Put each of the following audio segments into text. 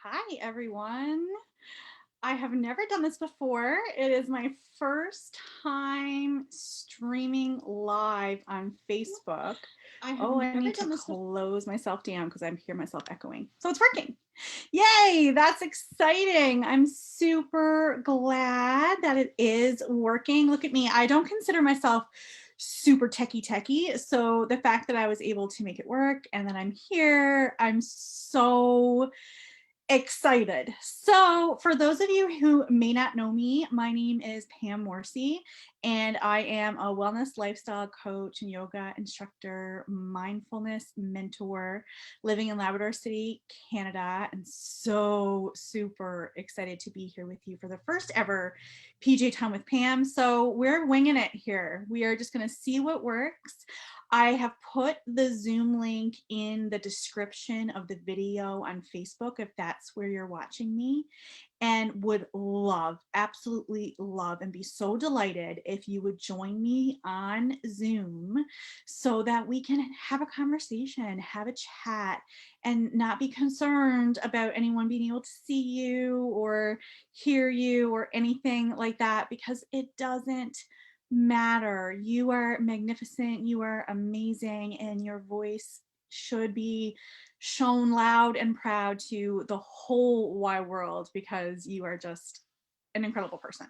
Hi, everyone. I have never done this before. It is my first time streaming live on Facebook. I have Oh, I never need to done this before. close myself down because I hear myself echoing. So it's working. Yay, that's exciting. I'm super glad that it is working. Look at me. I don't consider myself super techie. So the fact that I was able to make it work and that I'm here, I'm so excited. So, for those of you who may not know me, my name is Pam Morsey, and I am a wellness lifestyle coach and yoga instructor, mindfulness mentor, living in Labrador City, Canada, and so super excited to be here with you for the first ever PJ Time with Pam. So, we're winging it here. We are just going to see what works. I have put the Zoom link in the description of the video on Facebook if that's where you're watching me, and would love, absolutely love, and be so delighted if you would join me on Zoom so that we can have a conversation, have a chat, and not be concerned about anyone being able to see you or hear you or anything like that, because it doesn't matter. You are magnificent, you are amazing, and your voice should be shown loud and proud to the whole wide world because you are just an incredible person.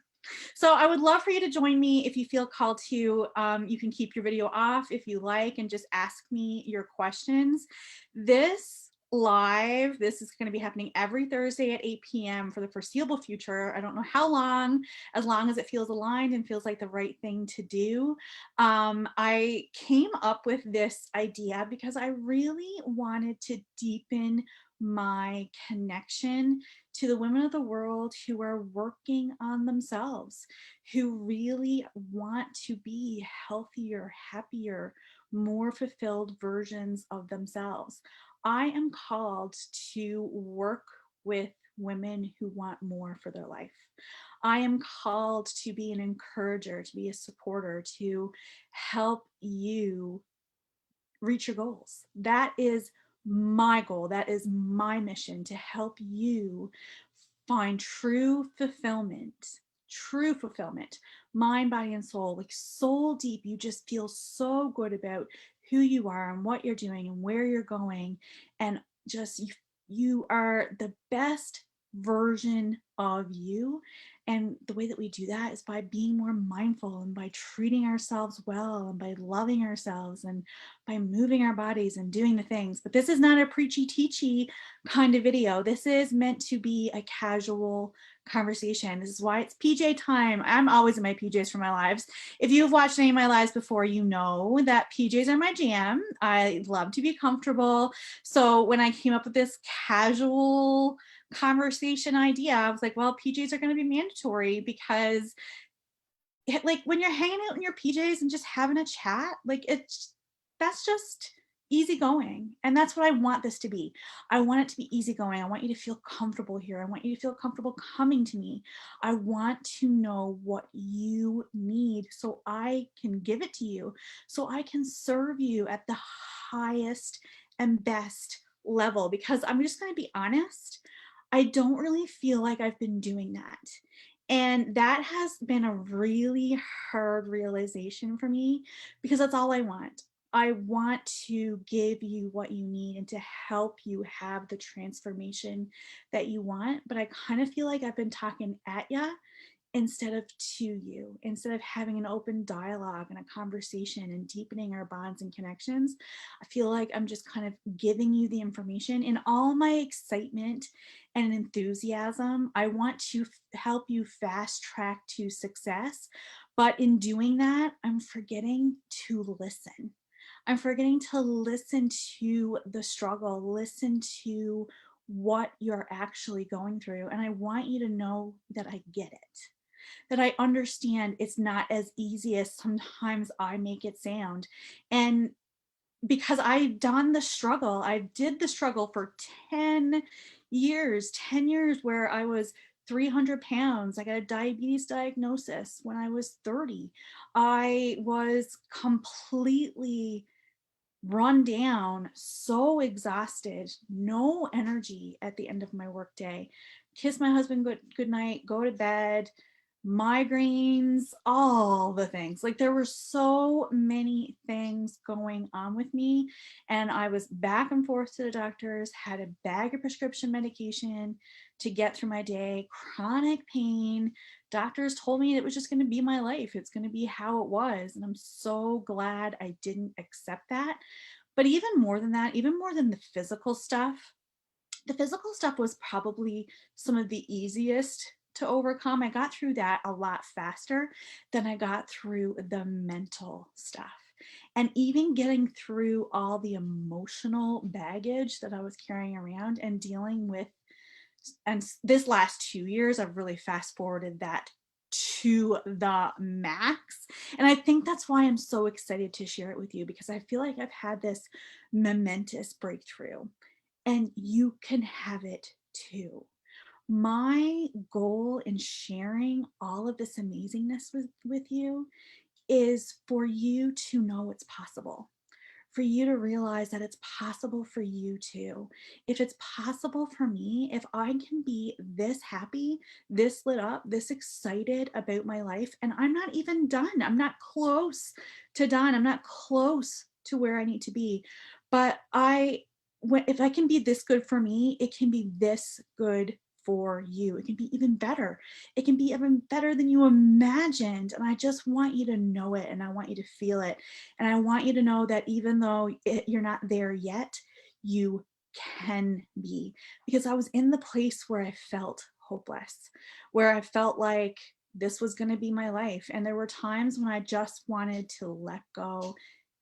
So I would love for you to join me if you feel called to. You can keep your video off if you like and just ask me your questions. This is going to be happening every Thursday at 8 p.m. for the foreseeable future. I don't know how long, as long as it feels aligned and feels like the right thing to do. I came up with this idea because I really wanted to deepen my connection to the women of the world who are working on themselves, who really want to be healthier, happier, more fulfilled versions of themselves. I am called to work with women who want more for their life. I am called to be an encourager, to be a supporter, to help you reach your goals. That is my goal. That is my mission, to help you find true fulfillment, mind, body, and soul, like soul deep. You just feel so good about who you are and what you're doing and where you're going. And just you are the best version of you. And the way that we do that is by being more mindful and by treating ourselves well and by loving ourselves and by moving our bodies and doing the things. But this is not a preachy teachy kind of video. This is meant to be a casual conversation. This is why it's PJ time. I'm always in my PJs for my lives. If you've watched any of my lives before, you know that PJs are my jam. I love to be comfortable. So when I came up with this casual conversation idea, I was like, well, PJs are going to be mandatory because like when you're hanging out in your PJs and just having a chat, like that's just easygoing. And that's what I want this to be. I want it to be easygoing. I want you to feel comfortable here. I want you to feel comfortable coming to me. I want to know what you need so I can give it to you, so I can serve you at the highest and best level. Because I'm just going to be honest, I don't really feel like I've been doing that. And that has been a really hard realization for me because that's all I want. I want to give you what you need and to help you have the transformation that you want. But I kind of feel like I've been talking at you instead of to you, instead of having an open dialogue and a conversation and deepening our bonds and connections. I feel like I'm just kind of giving you the information in all my excitement and enthusiasm. I want to help you fast track to success, but in doing that, I'm forgetting to listen. I'm forgetting to listen to the struggle, listen to what you're actually going through. And I want you to know that I get it, that I understand it's not as easy as sometimes I make it sound. And because I've done the struggle, I did the struggle for 10 years where I was 300 pounds. I got a diabetes diagnosis when I was 30. I was completely run down, so exhausted, no energy at the end of my workday. Kiss my husband good night, go to bed, migraines, all the things. Like there were so many things going on with me, and I was back and forth to the doctors, had a bag of prescription medication to get through my day, chronic pain. Doctors told me it was just going to be my life. It's going to be how it was. And I'm so glad I didn't accept that. But even more than that, even more than the physical stuff was probably some of the easiest to overcome. I got through that a lot faster than I got through the mental stuff. And even getting through all the emotional baggage that I was carrying around and dealing with, and this last 2 years, I've really fast forwarded that to the max. And I think that's why I'm so excited to share it with you, because I feel like I've had this momentous breakthrough, and you can have it too. My goal in sharing all of this amazingness with you is for you to know it's possible, for you to realize that it's possible for you too. If it's possible for me, if I can be this happy, this lit up, this excited about my life, and I'm not even done, I'm not close to done, I'm not close to where I need to be, but if I can be this good for me, it can be this good for you. It can be even better. It can be even better than you imagined. And I just want you to know it, and I want you to feel it. And I want you to know that even though you're not there yet, you can be. Because I was in the place where I felt hopeless, where I felt like this was going to be my life. And there were times when I just wanted to let go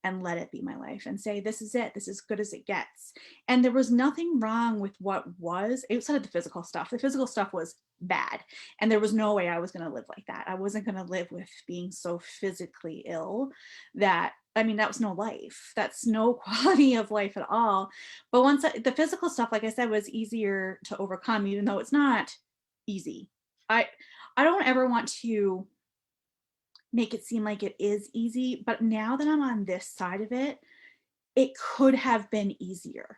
and let it be my life and say, this is it. This is as good as it gets. And there was nothing wrong with what was outside of the physical stuff. The physical stuff was bad. And there was no way I was going to live like that. I wasn't going to live with being so physically ill that, I mean, that was no life. That's no quality of life at all. But the physical stuff, like I said, was easier to overcome, even though it's not easy. I don't ever want to make it seem like it is easy, but now that I'm on this side of it, it could have been easier.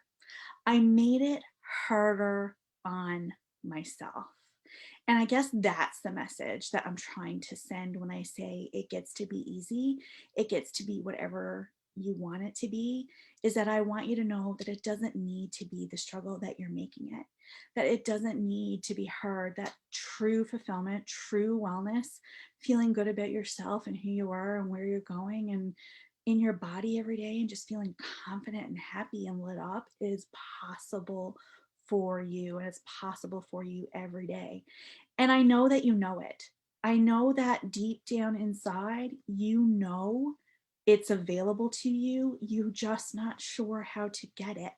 I made it harder on myself. And I guess that's the message that I'm trying to send when I say it gets to be easy. It gets to be whatever you want it to be, is that I want you to know that it doesn't need to be the struggle that you're making it, that it doesn't need to be hard, that true fulfillment, true wellness, feeling good about yourself and who you are and where you're going and in your body every day and just feeling confident and happy and lit up is possible for you, and it's possible for you every day. And I know that you know it. I know that deep down inside, you know it's available to you. You're just not sure how to get it.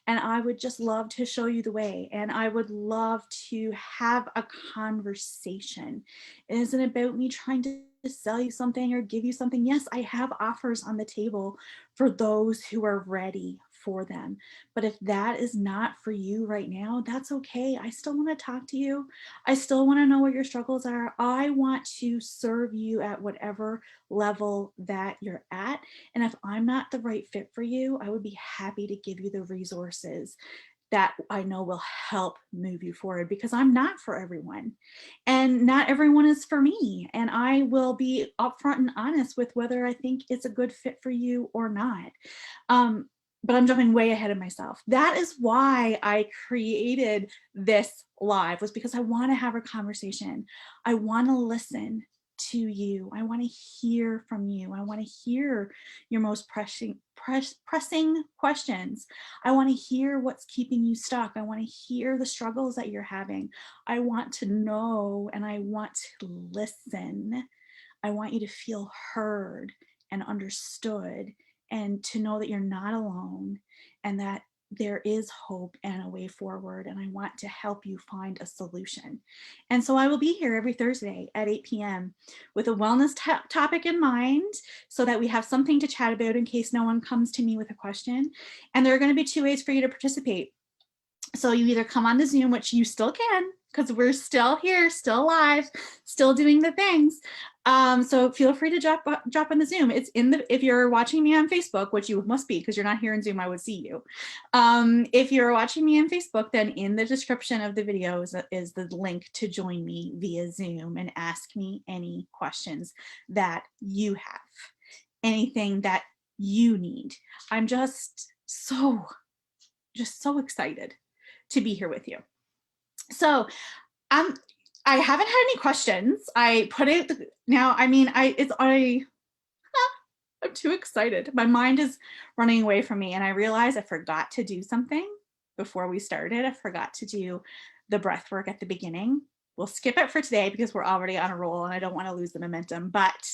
And I would just love to show you the way. And I would love to have a conversation. It isn't about me trying to sell you something or give you something. Yes, I have offers on the table for those who are ready for them. But if that is not for you right now, that's okay. I still want to talk to you. I still want to know what your struggles are. I want to serve you at whatever level that you're at. And if I'm not the right fit for you, I would be happy to give you the resources that I know will help move you forward, because I'm not for everyone and not everyone is for me. And I will be upfront and honest with whether I think it's a good fit for you or not. But I'm jumping way ahead of myself. That is why I created this live, was because I want to have a conversation. I want to listen to you. I want to hear from you. I want to hear your most pressing questions. I want to hear what's keeping you stuck. I want to hear the struggles that you're having. I want to know, and I want to listen. I want you to feel heard and understood, and to know that you're not alone and that there is hope and a way forward. And I want to help you find a solution. And so I will be here every Thursday at 8 p.m. with a wellness topic in mind, so that we have something to chat about in case no one comes to me with a question. And there are going to be 2 ways for you to participate. So you either come on the Zoom, which you still can, because we're still here, still alive, still doing the things. So feel free to drop on the Zoom. It's in the, if you're watching me on Facebook, which you must be because you're not here in Zoom, I would see you. If you're watching me on Facebook, then in the description of the video is the link to join me via Zoom and ask me any questions that you have, anything that you need. I'm just so excited to be here with you. So I haven't had any questions. I put it now. I mean, I'm too excited. My mind is running away from me, and I realized I forgot to do something before we started. I forgot to do the breath work at the beginning. We'll skip it for today because we're already on a roll and I don't want to lose the momentum, but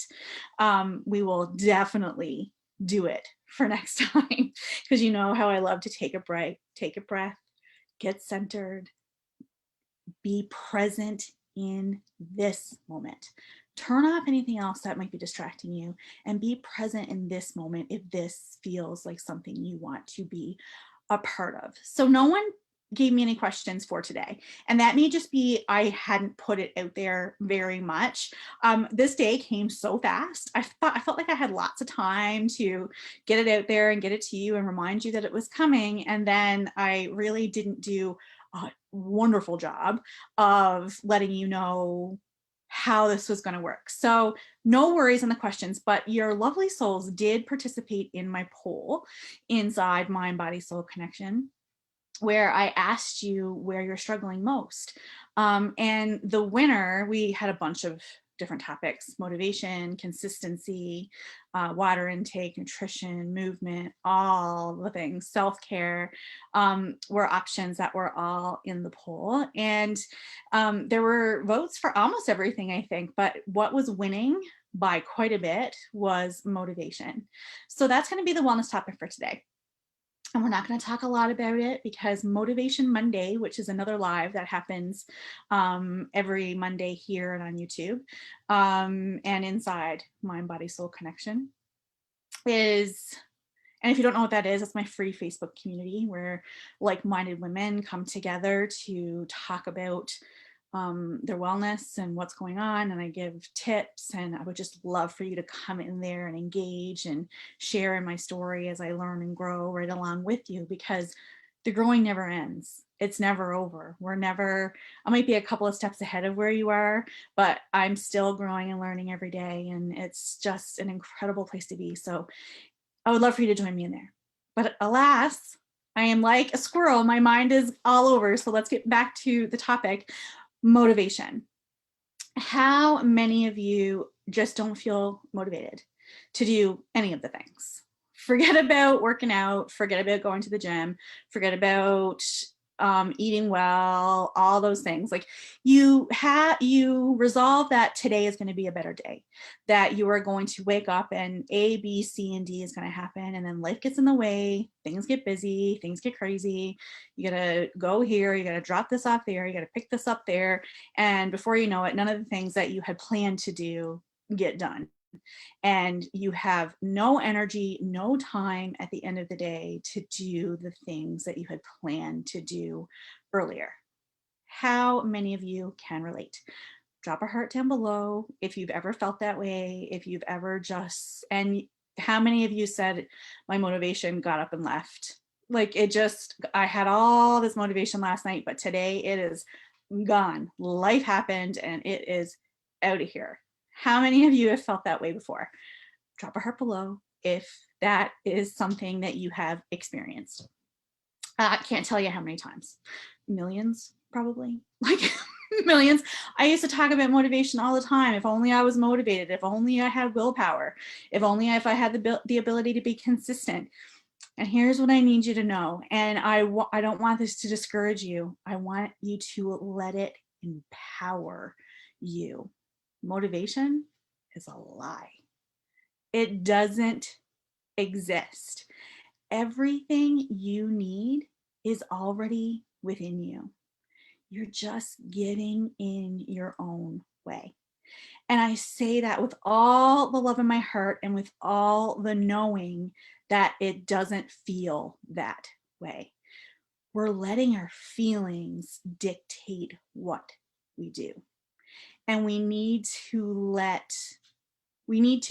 we will definitely do it for next time because you know how I love to take a break, get centered, be present in this moment. Turn off anything else that might be distracting you and be present in this moment if this feels like something you want to be a part of. So no one gave me any questions for today, and that may just be I hadn't put it out there very much. This day came so fast. I felt like I had lots of time to get it out there and get it to you and remind you that it was coming, and then I really didn't do a wonderful job of letting you know how this was going to work. So no worries on the questions, but your lovely souls did participate in my poll inside Mind Body Soul Connection, where I asked you where you're struggling most. And the winner, we had a bunch of different topics: motivation, consistency, water intake, nutrition, movement, all the things, self-care, were options that were all in the poll. And there were votes for almost everything, I think, but what was winning by quite a bit was motivation. So that's going to be the wellness topic for today. And we're not going to talk a lot about it because Motivation Monday, which is another live that happens every Monday here and on YouTube and inside Mind Body Soul Connection, is, and if you don't know what that is, it's my free Facebook community where like-minded women come together to talk about their wellness and what's going on, and I give tips, and I would just love for you to come in there and engage and share in my story as I learn and grow right along with you, because the growing never ends. It's never over. I might be a couple of steps ahead of where you are, but I'm still growing and learning every day, and it's just an incredible place to be. So I would love for you to join me in there. But alas, I am like a squirrel. My mind is all over. So let's get back to the topic. Motivation. How many of you just don't feel motivated to do any of the things? Forget about working out, forget about going to the gym, forget about eating well, all those things. Like you resolve that today is going to be a better day, that you are going to wake up and A, B, C, and D is going to happen. And then life gets in the way, things get busy, things get crazy. You got to go here, you got to drop this off there, you got to pick this up there. And before you know it, none of the things that you had planned to do get done. And you have no energy, no time at the end of the day to do the things that you had planned to do earlier. How many of you can relate? Drop a heart down below if you've ever felt that way, if you've ever just, and how many of you said my motivation got up and left? Like I had all this motivation last night, but today it is gone. Life happened and it is out of here. How many of you have felt that way before? Drop a heart below if that is something that you have experienced. I can't tell you how many times. Millions, probably. Like millions. I used to talk about motivation all the time. If only I was motivated, if only I had willpower, if I had the ability to be consistent. And here's what I need you to know. And I don't want this to discourage you. I want you to let it empower you. Motivation is a lie. It doesn't exist. Everything you need is already within you. You're just getting in your own way. And I say that with all the love in my heart and with all the knowing that it doesn't feel that way. we're letting our feelings dictate what we do. And we need to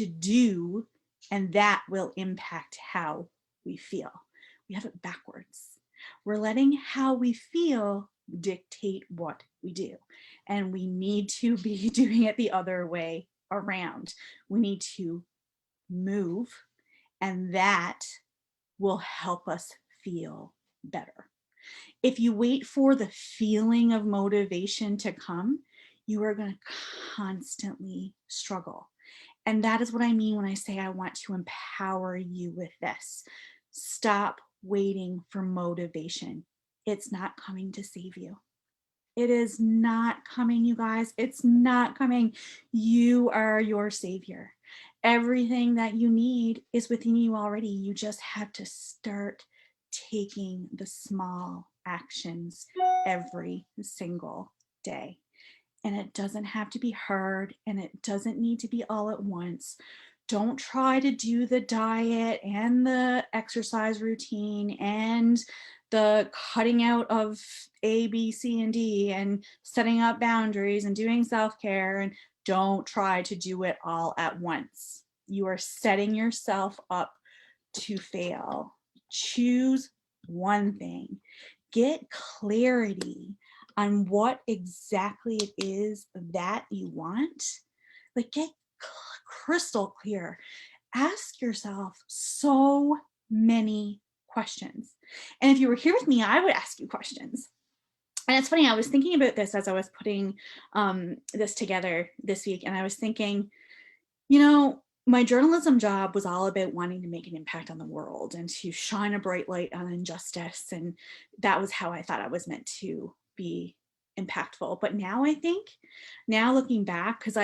do, and that will impact how we feel. We have it backwards. We're letting how we feel dictate what we do. And we need to be doing it the other way around. We need to move, and that will help us feel better. If you wait for the feeling of motivation to come, you are going to constantly struggle. And that is what I mean when I say I want to empower you with this. Stop waiting for motivation. It's not coming to save you. It is not coming, you guys. It's not coming. You are your savior. Everything that you need is within you already. You just have to start taking the small actions every single day. And it doesn't have to be hard, and it doesn't need to be all at once. Don't try to do the diet and the exercise routine and the cutting out of A, B, C, and D and setting up boundaries and doing self-care. And don't try to do it all at once. You are setting yourself up to fail. Choose one thing. Get clarity on what exactly it is that you want. Like, get crystal clear. Ask yourself so many questions. And if you were here with me, I would ask you questions. And it's funny, I was thinking about this as I was putting this together this week, and I was thinking, you know, my journalism job was all about wanting to make an impact on the world and to shine a bright light on injustice. And that was how I thought I was meant to be impactful. But now I think, now looking back, because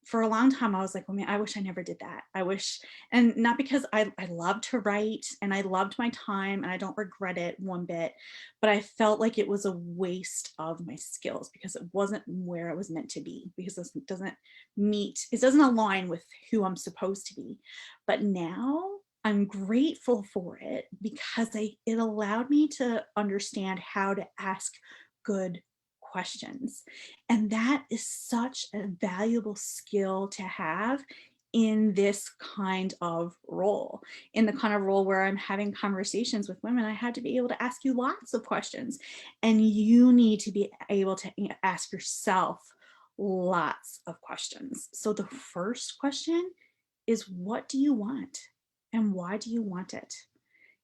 for a long time, I was like, well, man, I wish I never did that. I wish, and not because I love to write and I loved my time and I don't regret it one bit, but I felt like it was a waste of my skills because it wasn't where I was meant to be, because it doesn't align with who I'm supposed to be. But now I'm grateful for it because it allowed me to understand how to ask good questions. And that is such a valuable skill to have in this kind of role. In the kind of role where I'm having conversations with women, I had to be able to ask you lots of questions. And you need to be able to ask yourself lots of questions. So the first question is, what do you want? And why do you want it?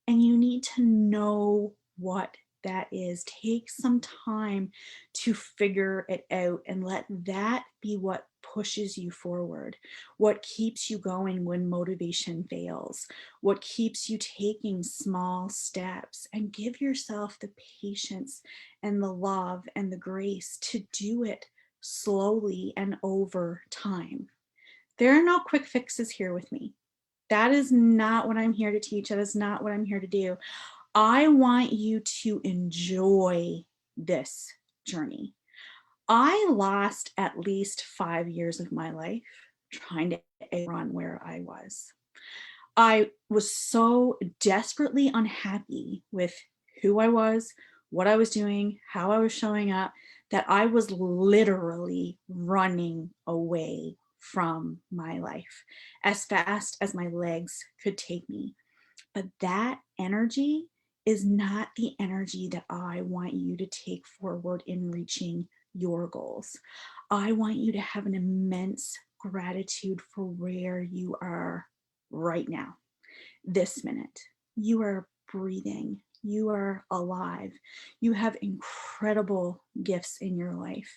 And you need to know what that is. Take some time to figure it out and let that be what pushes you forward, what keeps you going when motivation fails, what keeps you taking small steps, and give yourself the patience and the love and the grace to do it slowly and over time. There are no quick fixes here with me. That is not what I'm here to teach. That is not what I'm here to do. I want you to enjoy this journey. I lost at least 5 years of my life trying to run where I was. I was so desperately unhappy with who I was, what I was doing, how I was showing up, that I was literally running away from my life as fast as my legs could take me. But that energy is not the energy that I want you to take forward in reaching your goals. I want you to have an immense gratitude for where you are right now, this minute. You are breathing. You are alive. You have incredible gifts in your life.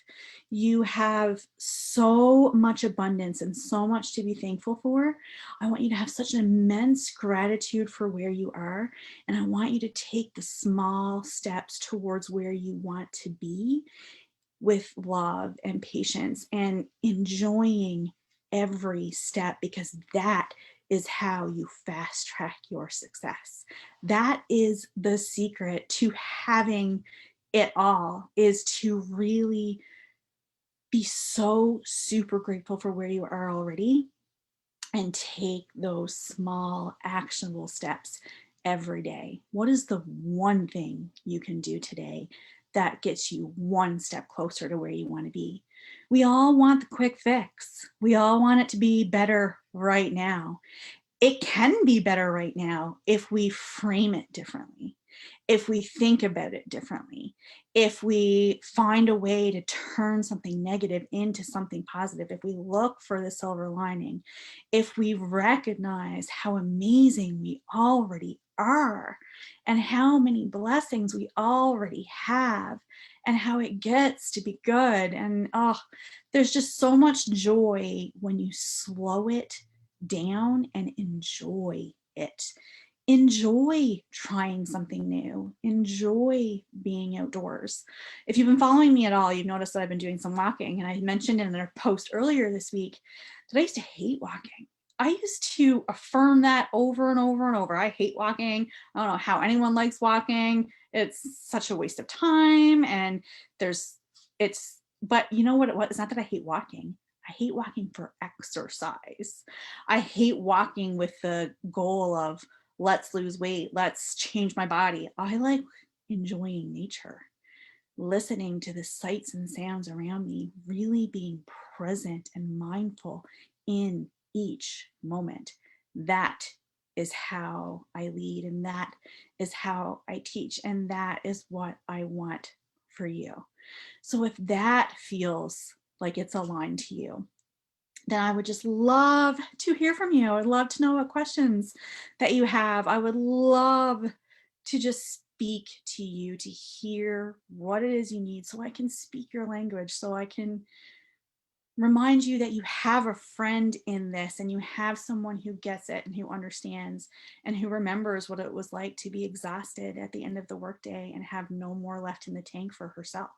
You have so much abundance and so much to be thankful for. I want you to have such an immense gratitude for where you are. And I want you to take the small steps towards where you want to be with love and patience and enjoying every step, because that is how you fast track your success. That is the secret to having it all, is to really be so super grateful for where you are already and take those small actionable steps every day? What is the one thing you can do today that gets you one step closer to where you want to be? We all want the quick fix. We all want it to be better right now. It can be better right now if we frame it differently, if we think about it differently, if we find a way to turn something negative into something positive, if we look for the silver lining, if we recognize how amazing we already are and how many blessings we already have and how it gets to be good. And oh, there's just so much joy when you slow it down and enjoy it. Enjoy trying something new. Enjoy being outdoors. If you've been following me at all, you've noticed that I've been doing some walking. And I mentioned in a post earlier this week that I used to hate walking. I used to affirm that over and over and over. I hate walking. I don't know how anyone likes walking. It's such a waste of time. And but you know what it was? It's not that I hate walking. I hate walking for exercise. I hate walking with the goal of let's lose weight, let's change my body. I like enjoying nature, listening to the sights and sounds around me, really being present and mindful in each moment. That is how I lead, and that is how I teach, and that is what I want for you. So if that feels like it's aligned to you, then I would just love to hear from you. I'd love to know what questions that you have. I would love to just speak to you, to hear what it is you need so I can speak your language, so I can remind you that you have a friend in this and you have someone who gets it and who understands and who remembers what it was like to be exhausted at the end of the workday and have no more left in the tank for herself,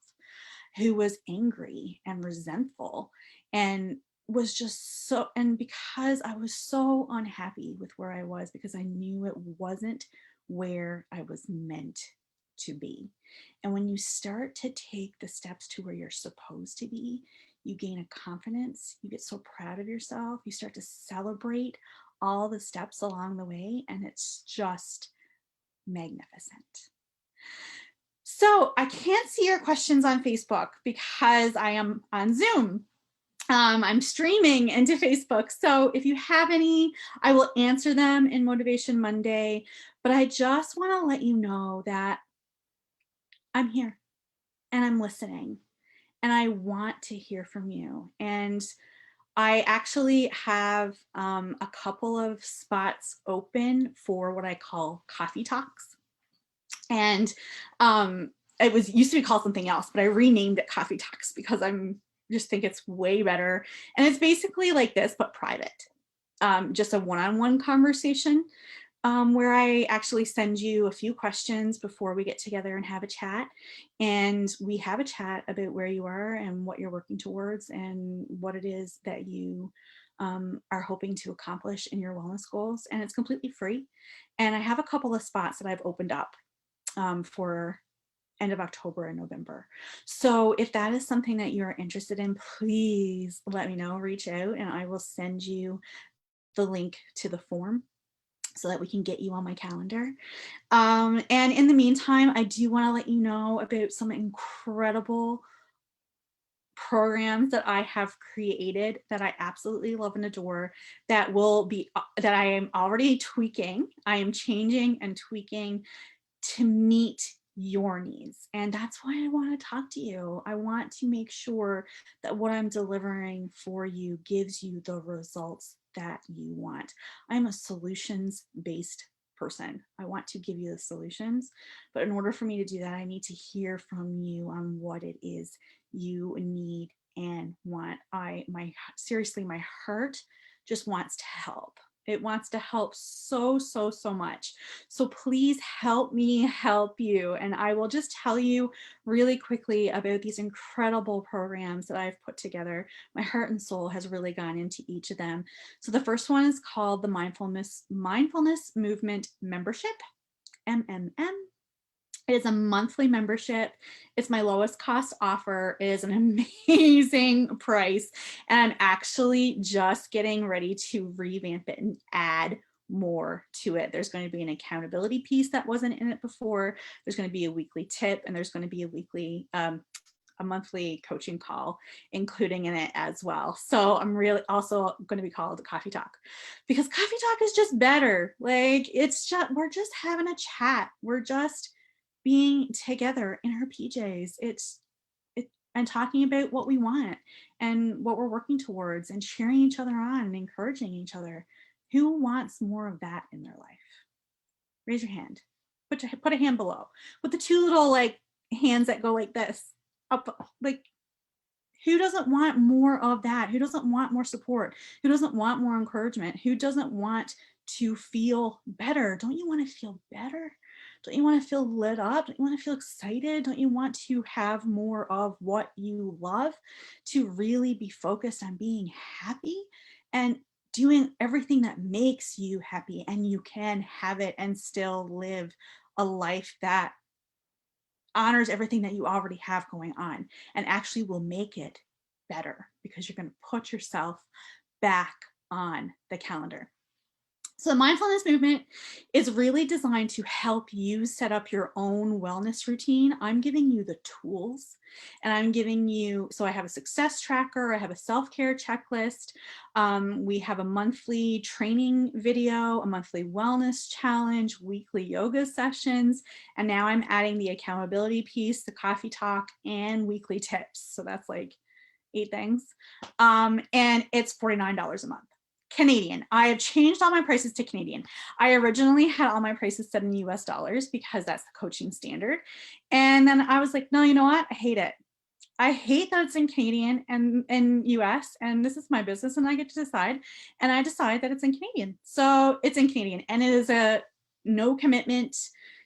who was angry and resentful and was just so, and because I was so unhappy with where I was, because I knew it wasn't where I was meant to be. And when you start to take the steps to where you're supposed to be, you gain a confidence, you get so proud of yourself, you start to celebrate all the steps along the way, and it's just magnificent. So I can't see your questions on Facebook because I am on Zoom. I'm streaming into Facebook. So if you have any, I will answer them in Motivation Monday. But I just want to let you know that I'm here and I'm listening and I want to hear from you. And I actually have a couple of spots open for what I call coffee talks. And it was used to be called something else, but I renamed it Coffee Talks because I'm just think it's way better. And it's basically like this, but private. Just a one-on-one conversation where I actually send you a few questions before we get together and have a chat. And we have a chat about where you are and what you're working towards and what it is that you are hoping to accomplish in your wellness goals. And it's completely free. And I have a couple of spots that I've opened up for end of October and November. So if that is something that you're interested in, please let me know, reach out, and I will send you the link to the form so that we can get you on my calendar. And in the meantime, I do want to let you know about some incredible programs that I have created that I absolutely love and adore that will be that I am already tweaking. I am changing and tweaking to meet your needs. And that's why I want to talk to you. I want to make sure that what I'm delivering for you gives you the results that you want. I'm a solutions-based person. I want to give you the solutions, but in order for me to do that, I need to hear from you on what it is you need and want. Seriously, my heart just wants to help. It wants to help so, so, so much. So please help me help you. And I will just tell you really quickly about these incredible programs that I've put together. My heart and soul has really gone into each of them. So the first one is called the Mindfulness Movement Membership, MMM. It is a monthly membership. It's my lowest cost offer. It is an amazing price. And I'm actually just getting ready to revamp it and add more to it. There's going to be an accountability piece that wasn't in it before. There's going to be a weekly tip, and there's going to be a monthly coaching call including in it as well. So I'm really also going to be called Coffee Talk, because Coffee Talk is just better. Like, we're just having a chat. We're just being together in our PJs. And talking about what we want and what we're working towards, and cheering each other on and encouraging each other. Who wants more of that in their life? Raise your hand. Put a hand below with the two little like hands that go like this up. Like, who doesn't want more of that? Who doesn't want more support? Who doesn't want more encouragement? Who doesn't want to feel better? Don't you want to feel better? Don't you want to feel lit up? Don't you want to feel excited? Don't you want to have more of what you love, to really be focused on being happy and doing everything that makes you happy? And you can have it and still live a life that honors everything that you already have going on, and actually will make it better, because you're going to put yourself back on the calendar. So the mindfulness movement is really designed to help you set up your own wellness routine. I'm giving you the tools, and I'm giving you, so I have a success tracker, I have a self-care checklist. We have a monthly training video, a monthly wellness challenge, weekly yoga sessions, and now I'm adding the accountability piece, the coffee talk, and weekly tips. So that's like 8 things. And it's $49 a month. Canadian. I have changed all my prices to Canadian. I originally had all my prices set in US dollars because that's the coaching standard. And then I was like, no, you know what? I hate it. I hate that it's in Canadian and US, and this is my business and I get to decide. And I decide that it's in Canadian. So it's in Canadian, and it is a no commitment.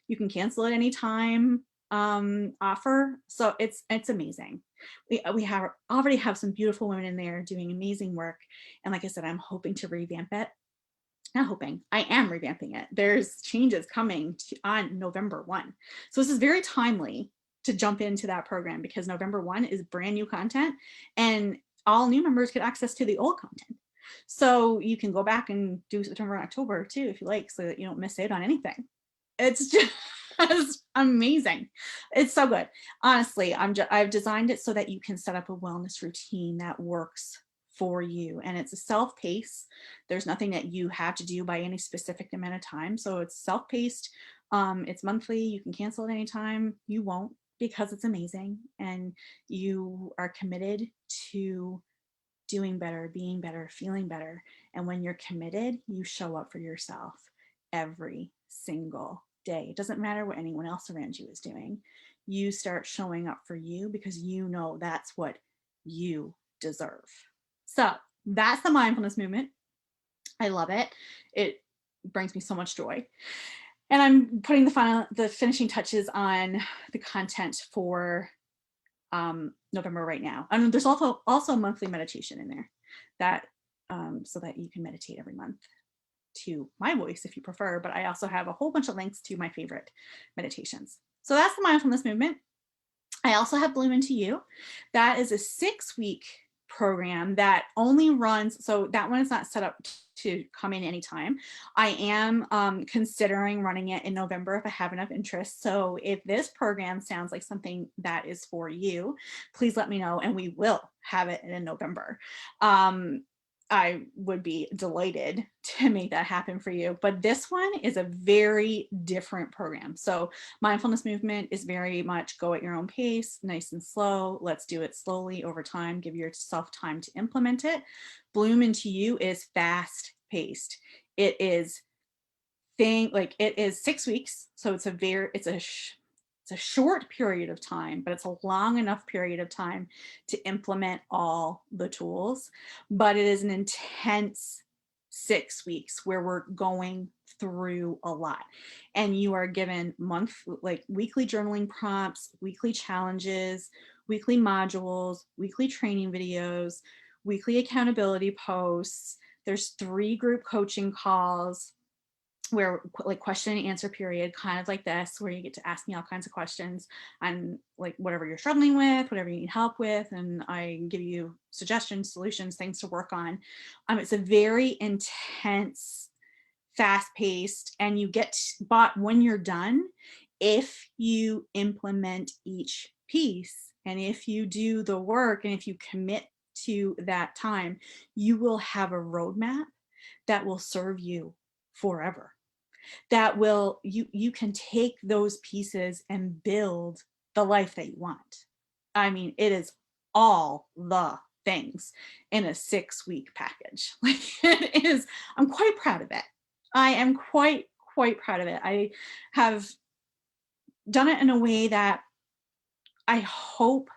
You can cancel at any time offer. So it's amazing. We already have some beautiful women in there doing amazing work. And like I said, I'm hoping to revamp it. Not hoping, I am revamping it. There's changes coming on November 1. So this is very timely to jump into that program, because November 1 is brand new content, and all new members get access to the old content. So you can go back and do September and October too, if you like, so that you don't miss out on anything. It's just amazing. It's so good. Honestly, I've designed it so that you can set up a wellness routine that works for you, and it's a self-paced. There's nothing that you have to do by any specific amount of time. So it's self-paced. It's monthly. You can cancel at any time. You won't, because it's amazing, and you are committed to doing better, being better, feeling better. And when you're committed, you show up for yourself every single day. It doesn't matter what anyone else around you is doing. You start showing up for you, because you know that's what you deserve. So that's the mindfulness movement. I love it. It brings me so much joy. And I'm putting the finishing touches on the content for November right now. And there's also monthly meditation in there, that so that you can meditate every month to my voice if you prefer. But I also have a whole bunch of links to my favorite meditations. So that's the mindfulness movement. I also have Bloom Into You. That is a 6-week program that only runs, so that one is not set up to come in anytime. I am considering running it in November if I have enough interest. So if this program sounds like something that is for you, please let me know, and we will have it in November. I would be delighted to make that happen for you. But this one is a very different program. So mindfulness movement is very much go at your own pace, nice and slow. Let's do it slowly over time. Give yourself time to implement it. Bloom Into You is fast paced. It is it is 6 weeks. So it's a short period of time, but it's a long enough period of time to implement all the tools. But it is an intense 6 weeks where we're going through a lot, and you are given weekly journaling prompts, weekly challenges, weekly modules, weekly training videos, weekly accountability posts. There's 3 group coaching calls, where like question and answer period, kind of like this, where you get to ask me all kinds of questions on like whatever you're struggling with, whatever you need help with, and I give you suggestions, solutions, things to work on. It's a very intense fast paced, and you get bought when you're done if you implement each piece and if you do the work and if you commit to that time, you will have a roadmap that will serve you forever. That will, you can take those pieces and build the life that you want. I mean, it is all the things in a 6 week package. Like it is, I'm quite proud of it. I am quite proud of it. I have done it in a way that I hope,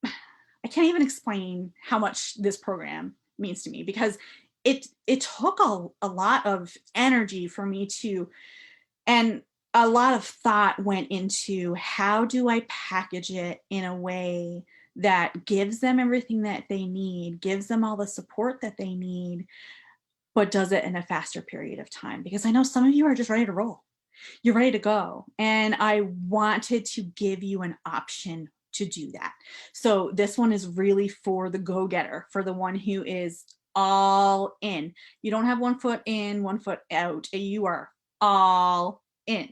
I can't even explain how much this program means to me, because it took a lot of energy for me to, and a lot of thought went into how do I package it in a way that gives them everything that they need, gives them all the support that they need, but does it in a faster period of time. Because I know some of you are just ready to roll. You're ready to go. And I wanted to give you an option to do that. So this one is really for the go-getter, for the one who is all in. You don't have one foot in, one foot out. You are all in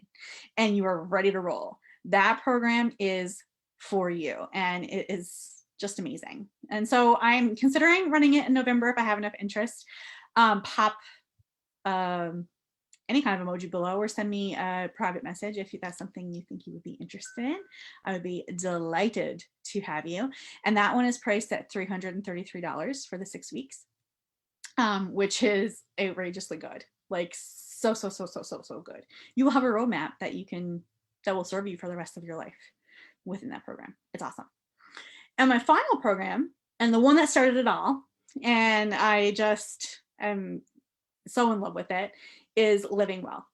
and you are ready to roll. That program is for you and it is just amazing. And so I'm considering running it in November if I have enough interest. Pop um, any kind of emoji below or send me a private message if that's something you think you would be interested in. I would be delighted to have you. And that one is priced at $333 for the 6 weeks, which is outrageously good. Like so good. You will have a roadmap that you can, that will serve you for the rest of your life within that program. It's awesome. And my final program, and the one that started it all, and I just am so in love with it, is Living Well.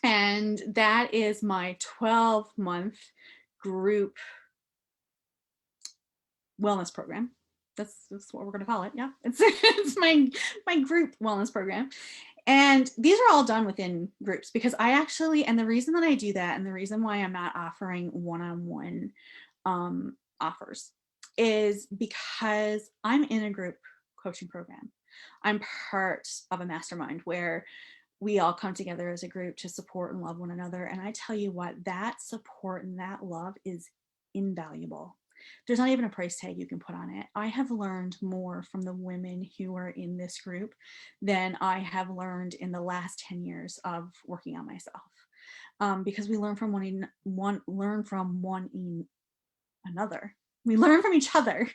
And that is my 12-month group wellness program. That's what we're going to call it. Yeah, it's my group wellness program. And these are all done within groups because I actually, and the reason that I do that and the reason why I'm not offering one-on-one offers is because I'm in a group coaching program. I'm part of a mastermind where we all come together as a group to support and love one another. And I tell you what, that support and that love is invaluable. There's not even a price tag you can put on it. I have learned more from the women who are in this group than I have learned in the last 10 years of working on myself. Because we learn from one another. We learn from each other.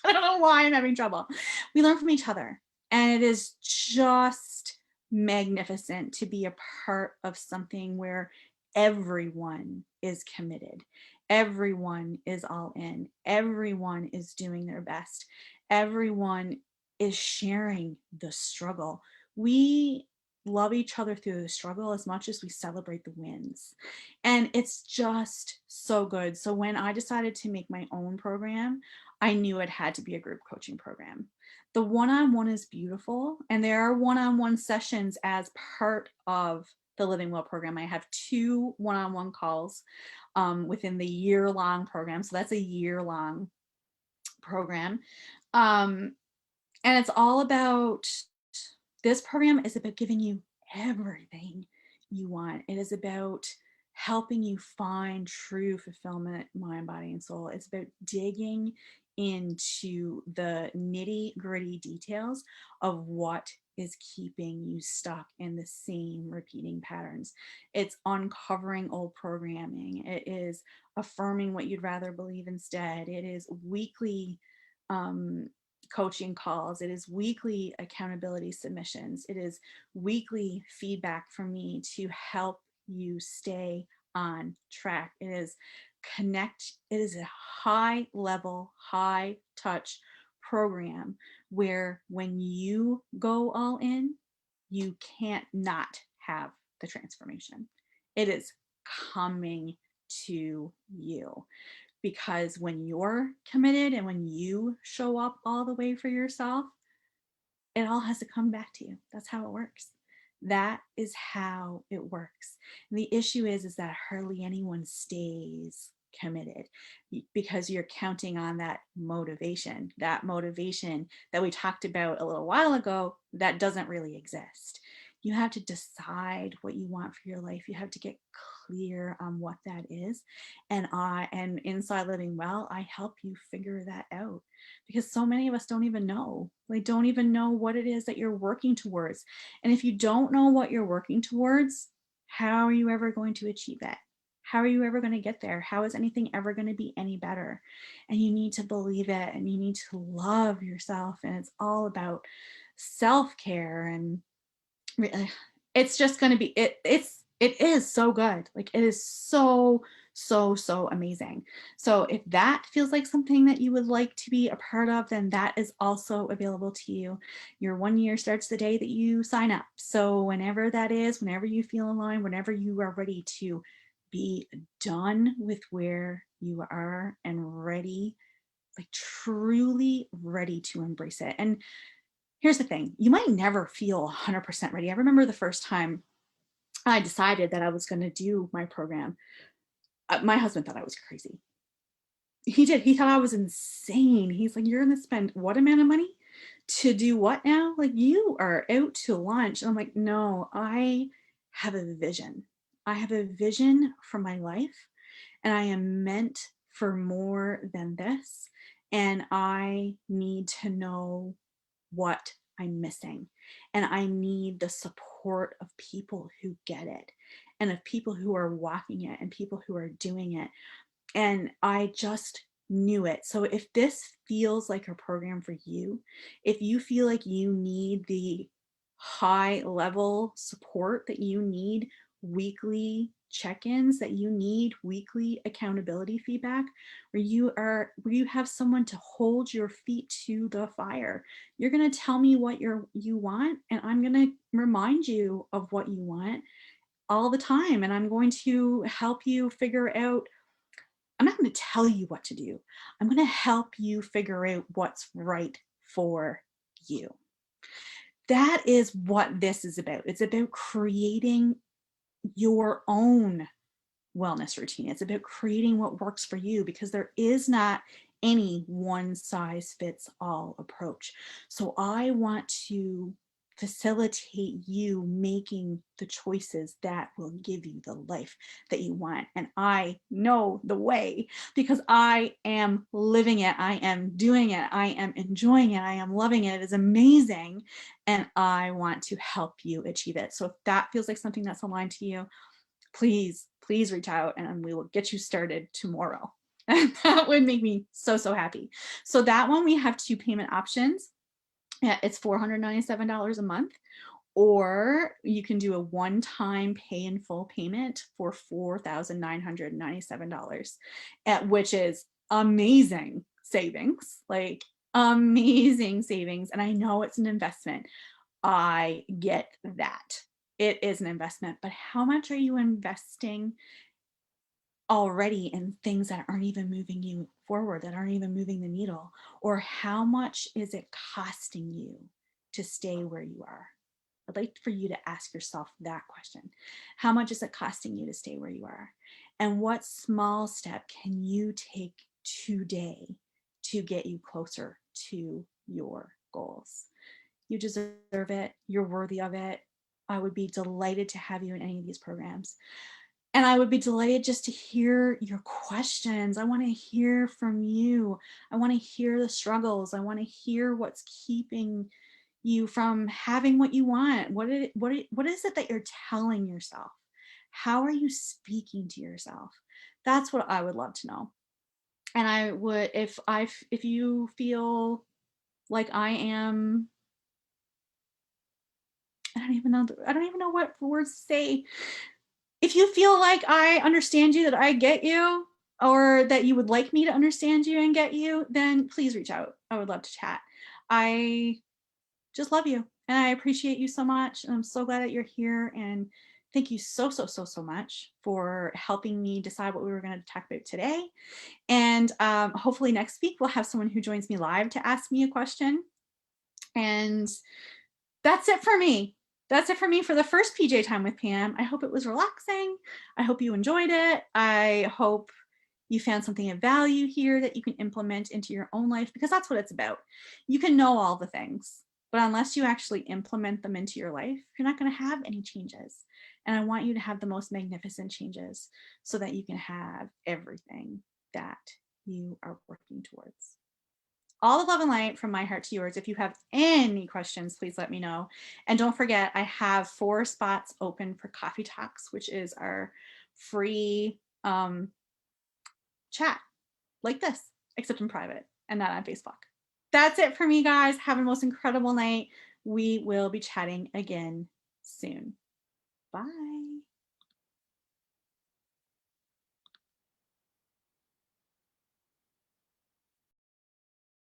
I don't know why I'm having trouble. We learn from each other. And it is just magnificent to be a part of something where everyone is committed. Everyone is all in. Everyone is doing their best. Everyone is sharing the struggle. We love each other through the struggle as much as we celebrate the wins. And it's just so good. So when I decided to make my own program, I knew it had to be a group coaching program. The one-on-one is beautiful, and there are one-on-one sessions as part of the Living Well program. I have 2 one-on-one calls within the year-long program. So that's a year-long program. And it's all about, this program is about giving you everything you want. It is about helping you find true fulfillment, mind, body, and soul. It's about digging into the nitty gritty details of what is keeping you stuck in the same repeating patterns. It's uncovering old programming. It is affirming what you'd rather believe instead. It is weekly coaching calls. It is weekly accountability submissions. It is weekly feedback from me to help you stay on track. It is it is a high level, high touch program where when you go all in, you can't not have the transformation. It is coming to you. Because when you're committed and when you show up all the way for yourself, it all has to come back to you. That's how it works. That is how it works. And the issue is that hardly anyone stays committed because you're counting on that motivation that we talked about a little while ago that doesn't really exist. You have to decide what you want for your life. You have to get clear on what that is. And Inside Living Well, I help you figure that out, because so many of us don't even know. They don't even know what it is that you're working towards. And if you don't know what you're working towards, how are you ever going to achieve it? How are you ever going to get there? How is anything ever going to be any better? And you need to believe it, and you need to love yourself. And it's all about self-care, and it's just going to be it is so good. Like, it is so amazing. So if that feels like something that you would like to be a part of, then that is also available to you. Your 1 year starts the day that you sign up. So whenever that is, whenever you feel aligned, whenever you are ready to be done with where you are and ready, like truly ready to embrace it. And here's the thing, you might never feel 100% ready. I remember the first time I decided that I was going to do my program. My husband thought I was crazy. He did. He thought I was insane. He's like, "You're going to spend what amount of money to do what now? Like, you are out to lunch." And I'm like, "No, I have a vision. I have a vision for my life, and I am meant for more than this. And I need to know what I'm missing. And I need the support of people who get it, and of people who are walking it, and people who are doing it." And I just knew it. So if this feels like a program for you, if you feel like you need the high level support that you need, weekly check-ins that you need, weekly accountability feedback, where you have someone to hold your feet to the fire. You're going to tell me what you want, and I'm going to remind you of what you want all the time, and I'm going to help you figure out. I'm not going to tell you what to do. I'm going to help you figure out what's right for you. That is what this is about. It's about creating your own wellness routine. It's about creating what works for you, because there is not any one size fits all approach. So I want to facilitate you making the choices that will give you the life that you want. And I know the way, because I am living it. I am doing it. I am enjoying it. I am loving it. It is amazing. And I want to help you achieve it. So if that feels like something that's aligned to you, please reach out, and we will get you started tomorrow. That would make me so happy. So that one, we have 2 payment options. Yeah, it's $497 a month, or you can do a one-time pay in full payment for $4,997, which is amazing savings, like amazing savings. And I know it's an investment. I get that. It is an investment, but how much are you investing already in things that aren't even moving you forward, that aren't even moving the needle? Or how much is it costing you to stay where you are? I'd like for you to ask yourself that question. How much is it costing you to stay where you are? And what small step can you take today to get you closer to your goals? You deserve it. You're worthy of it. I would be delighted to have you in any of these programs. And I would be delighted just to hear your questions. I want to hear from you. I want to hear the struggles. I want to hear what's keeping you from having what you want. What is it that you're telling yourself? How are you speaking to yourself? That's what I would love to know. And I would, if you feel like I am, I don't even know what words to say. If you feel like I understand you, that I get you, or that you would like me to understand you and get you, then please reach out. I would love to chat. I just love you, and I appreciate you so much. And I'm so glad that you're here. And thank you so much for helping me decide what we were going to talk about today. And hopefully next week we'll have someone who joins me live to ask me a question. And that's it for me. That's it for me for the first PJ Time with Pam. I hope it was relaxing. I hope you enjoyed it. I hope you found something of value here that you can implement into your own life, because that's what it's about. You can know all the things, but unless you actually implement them into your life, you're not going to have any changes. And I want you to have the most magnificent changes so that you can have everything that you are working towards. All the love and light from my heart to yours. If you have any questions, please let me know. And don't forget, I have 4 spots open for Coffee Talks, which is our free chat like this, except in private and not on Facebook. That's it for me, guys. Have a most incredible night. We will be chatting again soon. Bye.